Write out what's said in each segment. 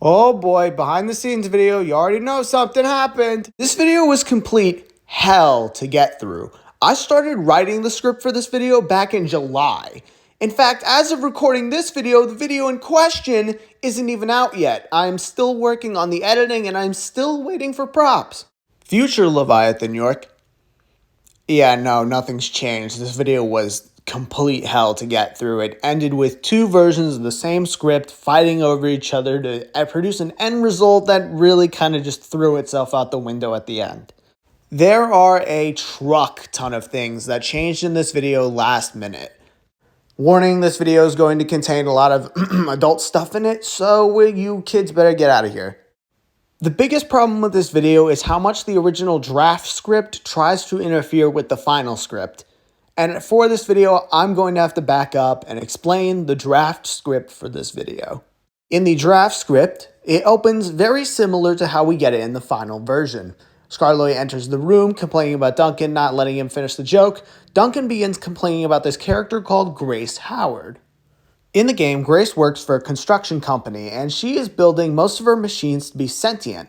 Oh boy, behind the scenes video, you already know something happened. This video was complete hell to get through. I started writing the script for this video back in July. In fact, as of recording this video, the video in question isn't even out yet. I'm still working on the editing and I'm still waiting for props. Future Leviathan York. Yeah, no, nothing's changed. This video was complete hell to get through. It ended with two versions of the same script fighting over each other to produce an end result that really kind of just threw itself out the window at the end. There are a truck ton of things that changed in this video last minute. Warning, this video is going to contain a lot of adult stuff in it, so you kids better get out of here. The biggest problem with this video is how much the original draft script tries to interfere with the final script. And for this video, I'm going to have to back up and explain the draft script for this video. In the draft script, it opens very similar to how we get it in the final version. Scarloy enters the room complaining about Duncan not letting him finish the joke. Duncan begins complaining about this character called Grace Howard. In the game, Grace works for a construction company, and she is building most of her machines to be sentient.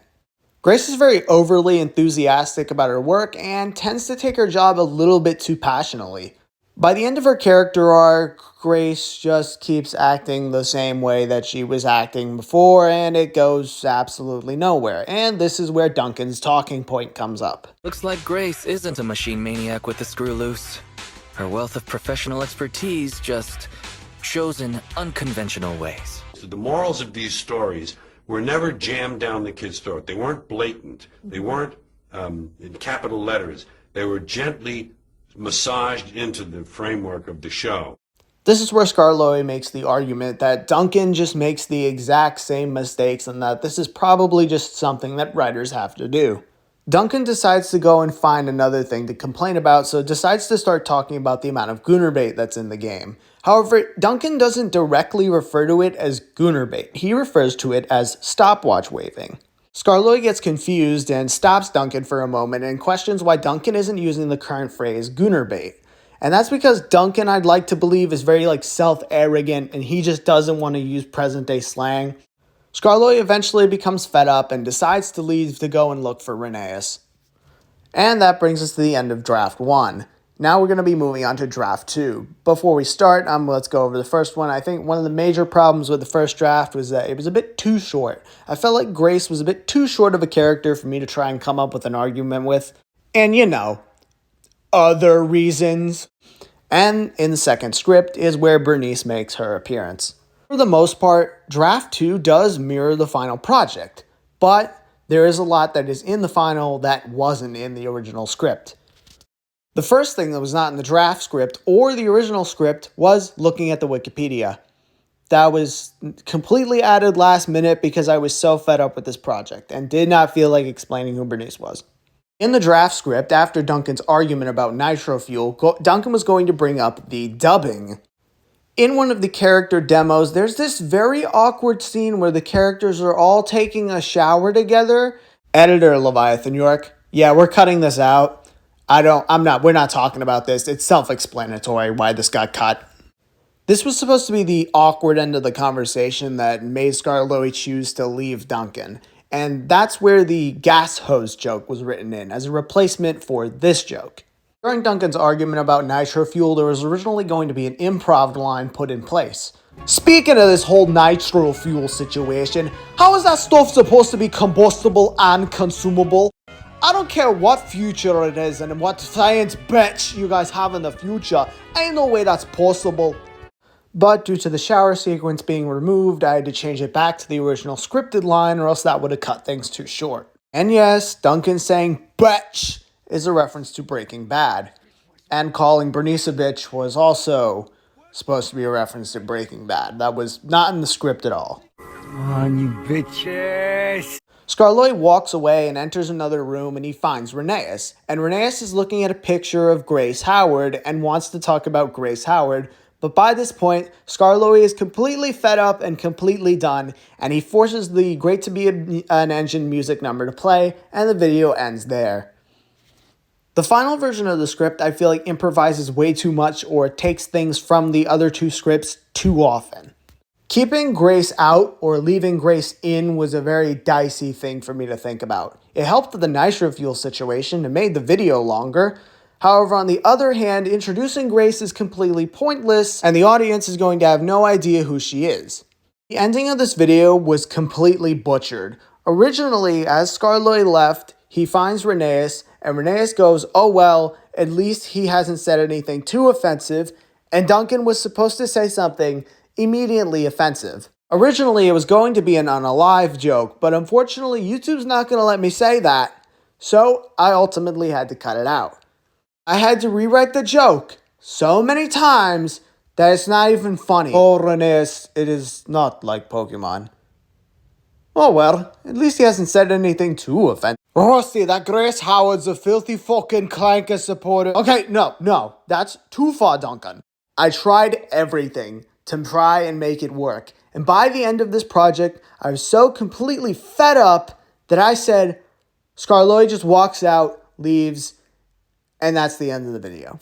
Grace is very overly enthusiastic about her work and tends to take her job a little bit too passionately. By the end of her character arc, Grace just keeps acting the same way that she was acting before, and it goes absolutely nowhere. And this is where Duncan's talking point comes up. Looks like Grace isn't a machine maniac with the screw loose. Her wealth of professional expertise just shows in unconventional ways. The morals of these stories were never jammed down the kid's throat. They weren't blatant. They weren't in capital letters. They were gently massaged into the framework of the show. This is where Scarloy makes the argument that Duncan just makes the exact same mistakes and that this is probably just something that writers have to do. Duncan decides to go and find another thing to complain about, so decides to start talking about the amount of gooner bait that's in the game. However, Duncan doesn't directly refer to it as gooner bait. He refers to it as stopwatch waving. Scarloy gets confused and stops Duncan for a moment and questions why Duncan isn't using the current phrase gooner bait. And that's because Duncan, I'd like to believe, is very self-arrogant and he just doesn't want to use present-day slang. Scarloy eventually becomes fed up and decides to leave to go and look for Rheneas. And that brings us to the end of Draft 1. Now we're going to be moving on to Draft 2. Before we start, let's go over the first one. I think one of the major problems with the first draft was that it was a bit too short. I felt like Grace was a bit too short of a character for me to try and come up with an argument with. And other reasons. And in the second script is where Bernice makes her appearance. For the most part, Draft 2 does mirror the final project, but there is a lot that is in the final that wasn't in the original script. The first thing that was not in the draft script or the original script was looking at the Wikipedia. That was completely added last minute because I was so fed up with this project and did not feel like explaining who Bernice was. In the draft script, after Duncan's argument about nitro fuel, Duncan was going to bring up the dubbing. In one of the character demos, there's this very awkward scene where the characters are all taking a shower together. Editor Leviathan York, yeah, we're cutting this out. We're not talking about this. It's self-explanatory why this got cut. This was supposed to be the awkward end of the conversation that made Scarloy choose to leave Duncan. And that's where the gas hose joke was written in as a replacement for this joke. During Duncan's argument about nitro fuel, there was originally going to be an improv line put in place. Speaking of this whole nitro fuel situation, how is that stuff supposed to be combustible and consumable? I don't care what future it is and what science bitch you guys have in the future, ain't no way that's possible. But due to the shower sequence being removed, I had to change it back to the original scripted line or else that would have cut things too short. And yes, Duncan saying bitch is a reference to Breaking Bad. And calling Bernice a bitch was also supposed to be a reference to Breaking Bad. That was not in the script at all. Come on, you bitches! Scarloy walks away and enters another room and he finds Rheneas. And Rheneas is looking at a picture of Grace Howard and wants to talk about Grace Howard. But by this point, Scarloy is completely fed up and completely done, and he forces the Great to Be an Engine music number to play, and the video ends there. The final version of the script, I feel like, improvises way too much or takes things from the other two scripts too often. Keeping Grace out or leaving Grace in was a very dicey thing for me to think about. It helped the nitro fuel situation and made the video longer. However, on the other hand, introducing Grace is completely pointless and the audience is going to have no idea who she is. The ending of this video was completely butchered. Originally, as Scarloy left, he finds Rheneas, and Rheneas goes, "Oh well, at least he hasn't said anything too offensive," and Duncan was supposed to say something immediately offensive. Originally, it was going to be an unalive joke, but unfortunately, YouTube's not going to let me say that, so I ultimately had to cut it out. I had to rewrite the joke so many times that it's not even funny. "Oh, Rheneas, it is not like Pokemon." Oh well, at least he hasn't said anything too offensive. "Rusty, that Grace Howard's a filthy fucking clanker supporter." Okay, no, that's too far, Duncan. I tried everything to try and make it work. And by the end of this project, I was so completely fed up that I said, Scarloy just walks out, leaves, and that's the end of the video.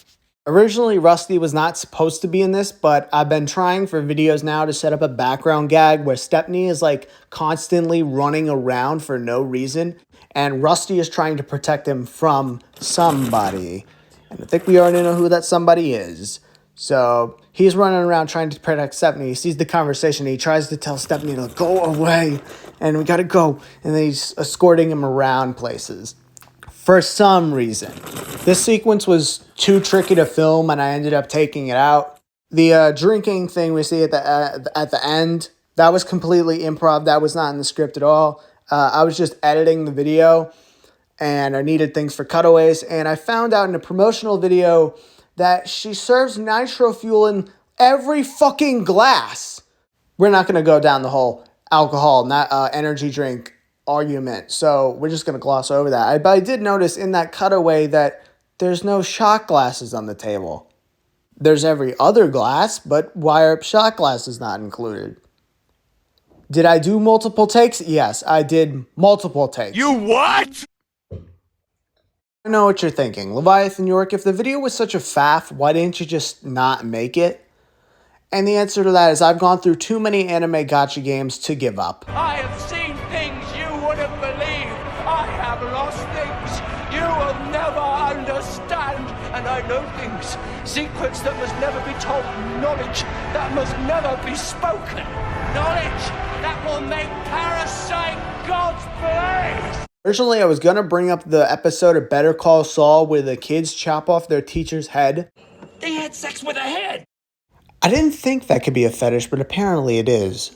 Originally, Rusty was not supposed to be in this, but I've been trying for videos now to set up a background gag where Stepney is like constantly running around for no reason, and Rusty is trying to protect him from somebody. And I think we already know who that somebody is. So he's running around trying to protect Stepney. He sees the conversation. He tries to tell Stepney to go away, and we gotta go. And then he's escorting him around places. For some reason, this sequence was too tricky to film, and I ended up taking it out. The drinking thing we see at the end, that was completely improv. That was not in the script at all. I was just editing the video, and I needed things for cutaways. And I found out in a promotional video that she serves nitro fuel in every fucking glass. We're not going to go down the whole alcohol, not energy drink argument, so we're just going to gloss over that. But I did notice in that cutaway that there's no shot glasses on the table. There's every other glass, but why are shot glasses not included? Did I do multiple takes? Yes, I did multiple takes. You what? I know what you're thinking. Leviathan York, if the video was such a faff, why didn't you just not make it? And the answer to that is I've gone through too many anime gacha games to give up. I have seen things you wouldn't believe. I have lost things you will never understand. And I know things, secrets that must never be told, knowledge that must never be spoken. Knowledge that will make Parasite God's place. Originally, I was going to bring up the episode of Better Call Saul where the kids chop off their teacher's head. They had sex with a head. I didn't think that could be a fetish, but apparently it is.